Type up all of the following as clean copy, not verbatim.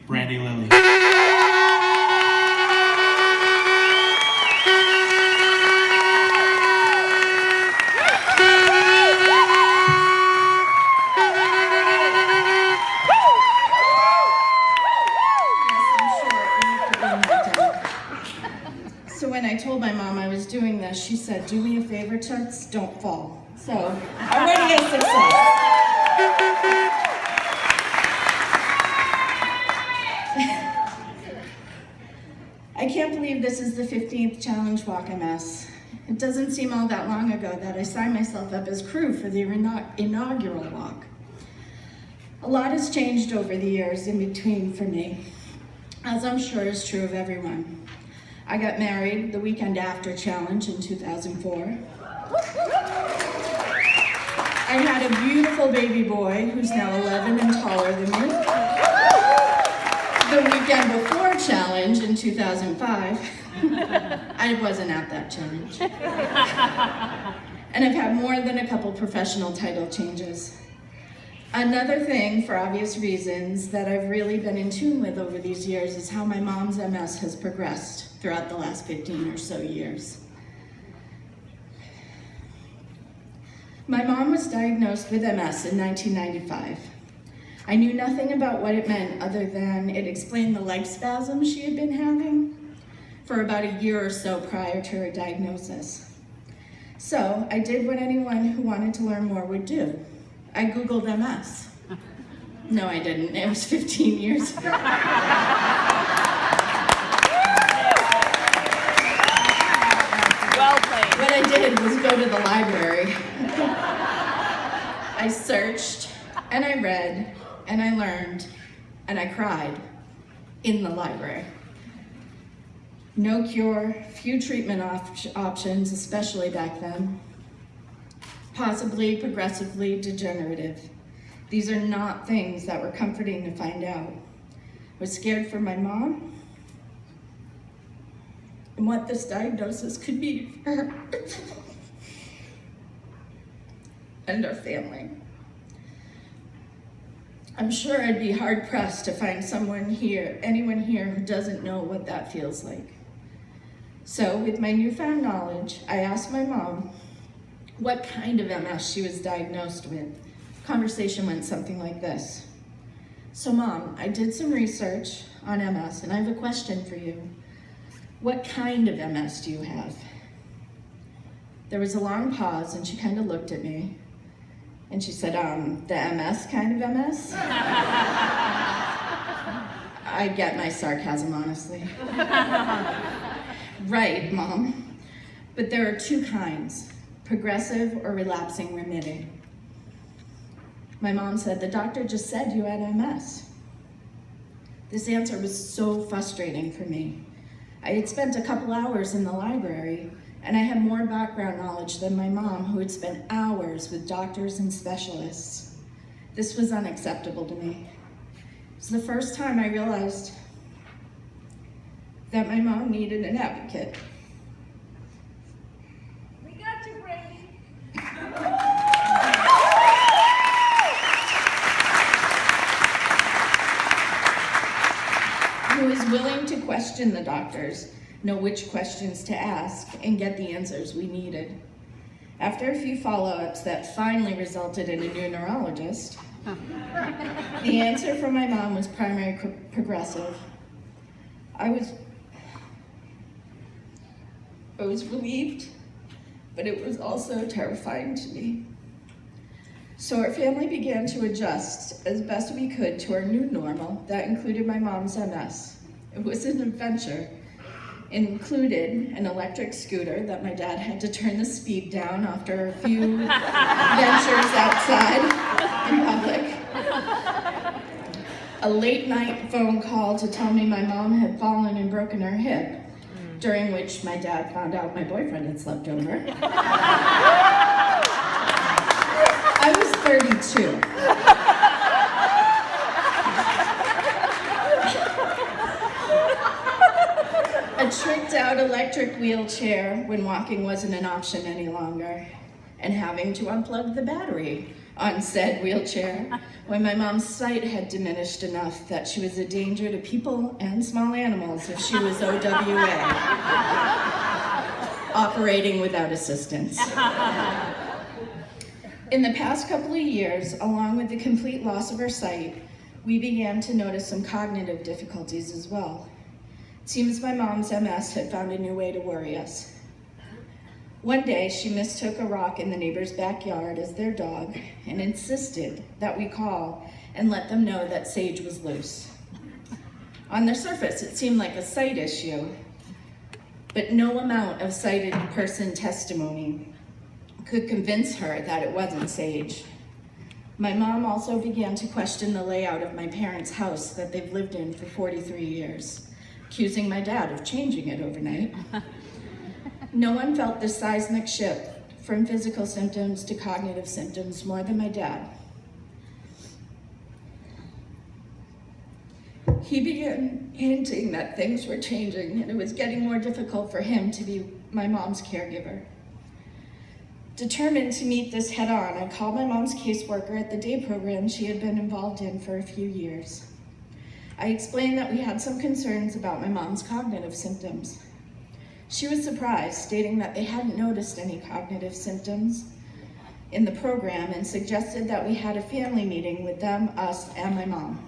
Brandy Lilly. So when I told my mom I was doing this, she said, "Do me a favor, Toots, don't fall." So, already a success. I can't believe this is the 15th Challenge Walk MS. It doesn't seem all that long ago that I signed myself up as crew for the inaugural walk. A lot has changed over the years in between for me, as I'm sure is true of everyone. I got married the weekend after Challenge in 2004. I had a beautiful baby boy who's now 11 and taller than me. The weekend before Challenge in 2005, I wasn't at that challenge. And I've had more than a couple professional title changes. Another thing, for obvious reasons, that I've really been in tune with over these years is how my mom's MS has progressed throughout the last 15 or so years. My mom was diagnosed with MS in 1995. I knew nothing about what it meant other than it explained the leg spasms she had been having for about a year or so prior to her diagnosis. So I did what anyone who wanted to learn more would do. I Googled MS. No, I didn't. It was 15 years ago. Well played. What I did was go to the library. I searched, and I read, and I learned, and I cried in the library. No cure, few treatment options, especially back then. Possibly progressively degenerative. These are not things that were comforting to find out. I was scared for my mom and what this diagnosis could be for her and our family. I'm sure I'd be hard pressed to find anyone here who doesn't know what that feels like. So with my newfound knowledge, I asked my mom what kind of MS she was diagnosed with. Conversation went something like this. "So Mom, I did some research on MS and I have a question for you. What kind of MS do you have?" There was a long pause and she kind of looked at me and she said, "The MS kind of MS?" I get my sarcasm, honestly. "Right, Mom, but there are two kinds. Progressive or relapsing remitting." My mom said, "The doctor just said you had MS." This answer was so frustrating for me. I had spent a couple hours in the library, and I had more background knowledge than my mom, who had spent hours with doctors and specialists. This was unacceptable to me. It was the first time I realized that my mom needed an advocate. Who is willing to question the doctors, know which questions to ask, and get the answers we needed. After a few follow-ups that finally resulted in a new neurologist, the answer from my mom was primary progressive. I was relieved, but it was also terrifying to me. So our family began to adjust as best we could to our new normal that included my mom's MS. It was an adventure. It included an electric scooter that my dad had to turn the speed down after a few ventures outside in public. A late night phone call to tell me my mom had fallen and broken her hip, during which my dad found out my boyfriend had slept over. I was 32. A tricked out electric wheelchair when walking wasn't an option any longer, and having to unplug the battery on said wheelchair when my mom's sight had diminished enough that she was a danger to people and small animals if she was OWA, operating without assistance. In the past couple of years, along with the complete loss of her sight, we began to notice some cognitive difficulties as well. It seems my mom's MS had found a new way to worry us. One day, she mistook a rock in the neighbor's backyard as their dog and insisted that we call and let them know that Sage was loose. On the surface, it seemed like a sight issue, but no amount of sighted person testimony could convince her that it wasn't Sage. My mom also began to question the layout of my parents' house that they've lived in for 43 years, accusing my dad of changing it overnight. No one felt this seismic shift from physical symptoms to cognitive symptoms more than my dad. He began hinting that things were changing and it was getting more difficult for him to be my mom's caregiver. Determined to meet this head on, I called my mom's caseworker at the day program she had been involved in for a few years. I explained that we had some concerns about my mom's cognitive symptoms. She was surprised, stating that they hadn't noticed any cognitive symptoms in the program and suggested that we had a family meeting with them, us, and my mom.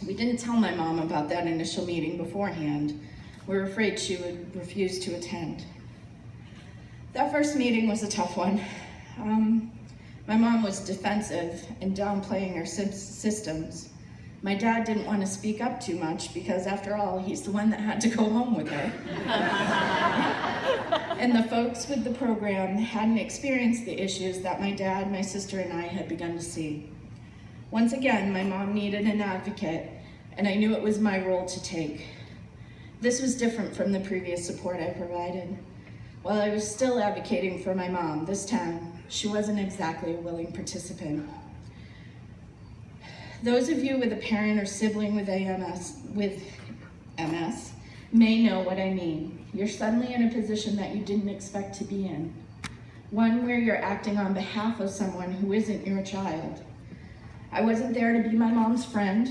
We didn't tell my mom about that initial meeting beforehand. We were afraid she would refuse to attend. That first meeting was a tough one. My mom was defensive and downplaying her systems. My dad didn't want to speak up too much because, after all, he's the one that had to go home with her. And the folks with the program hadn't experienced the issues that my dad, my sister, and I had begun to see. Once again, my mom needed an advocate, and I knew it was my role to take. This was different from the previous support I provided. While I was still advocating for my mom, this time, she wasn't exactly a willing participant. Those of you with a parent or sibling with MS may know what I mean. You're suddenly in a position that you didn't expect to be in. One where you're acting on behalf of someone who isn't your child. I wasn't there to be my mom's friend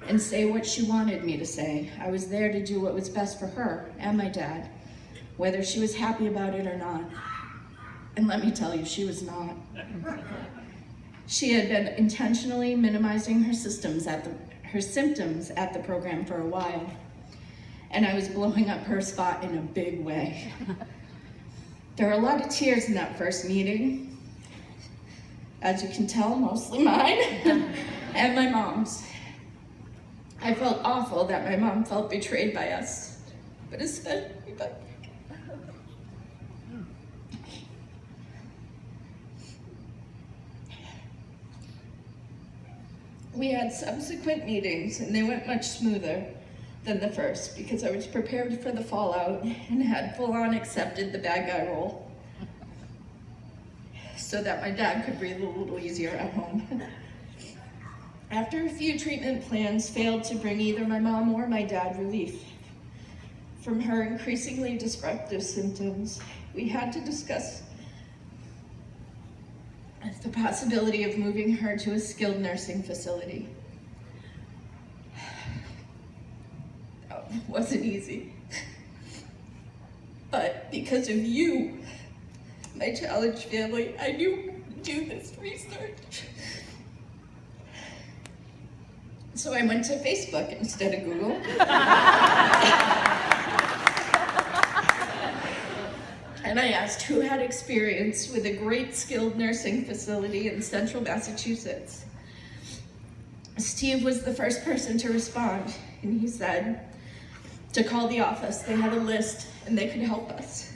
and say what she wanted me to say. I was there to do what was best for her and my dad, whether she was happy about it or not. And let me tell you, she was not. She had been intentionally minimizing her symptoms at the program for a while, and I was blowing up her spot in a big way. There were a lot of tears in that first meeting. As you can tell, mostly mine and my mom's. I felt awful that my mom felt betrayed by us, but especially by me. We had subsequent meetings, and they went much smoother than the first because I was prepared for the fallout and had full-on accepted the bad guy role so that my dad could breathe a little easier at home. After a few treatment plans failed to bring either my mom or my dad relief from her increasingly disruptive symptoms, we had to discuss the possibility of moving her to a skilled nursing facility. That wasn't easy. But because of you, my challenged family, I knew we could do this research. So I went to Facebook instead of Google. And I asked who had experience with a great skilled nursing facility in central Massachusetts. Steve was the first person to respond, and he said to call the office. They had a list and they could help us.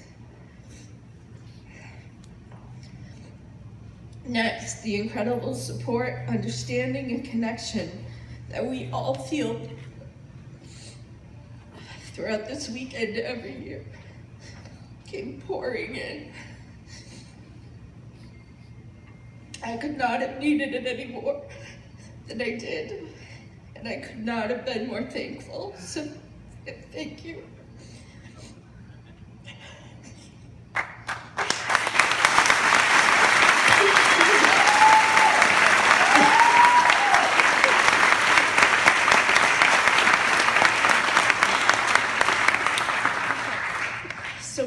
Next, the incredible support, understanding, and connection that we all feel throughout this weekend every year came pouring in. I could not have needed it any more than I did, and I could not have been more thankful, so thank you.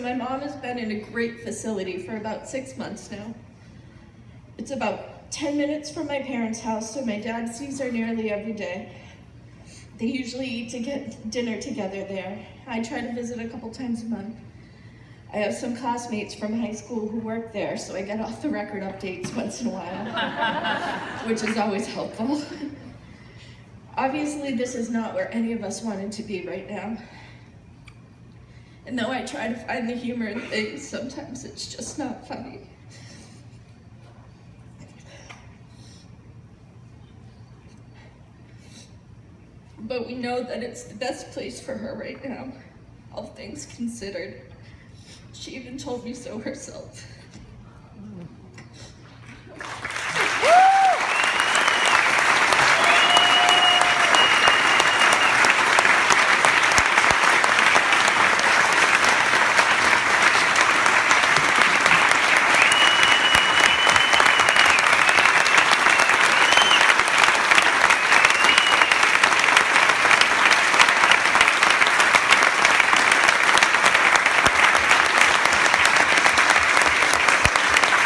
my mom has been in a great facility for about 6 months now. It's about 10 minutes from my parents' house, so my dad sees her nearly every day. They usually eat to get dinner together there. I try to visit a couple times a month. I have some classmates from high school who work there, so I get off the record updates once in a while, which is always helpful. Obviously, this is not where any of us wanted to be right now. And though I try to find the humor in things, sometimes it's just not funny. But we know that it's the best place for her right now, all things considered. She even told me so herself.